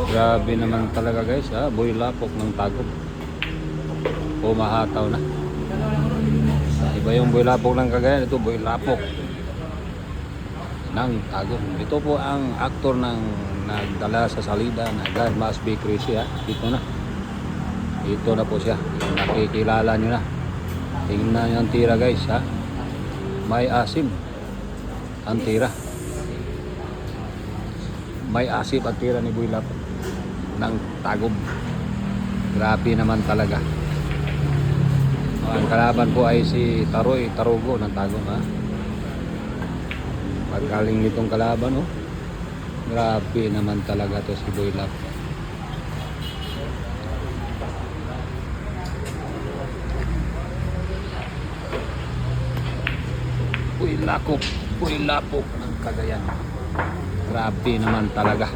Grabe naman talaga guys, ha? Boy lapok ng Tagum. Pumahataw na. Iba yung boy lapok ng Cagayan, ito boy lapok ng Tagum. Ito po ang aktor ng nagdala sa salida na God Must Be Crazy, ha? Dito na po siya. Nakikilala nyo na. Tingnan nyo ang tira guys, ha? May asim ang tira. May asim ang tira ni boy lapok ng Tagum. Grabe naman talaga. Ang kalaban po ay si Taroy Tarugo ng Tagum, ha. Pagkaling nitong kalaban, oh. Grabe naman talaga to si boy lapok. Boy lapok ng Cagayan. Grabe naman talaga.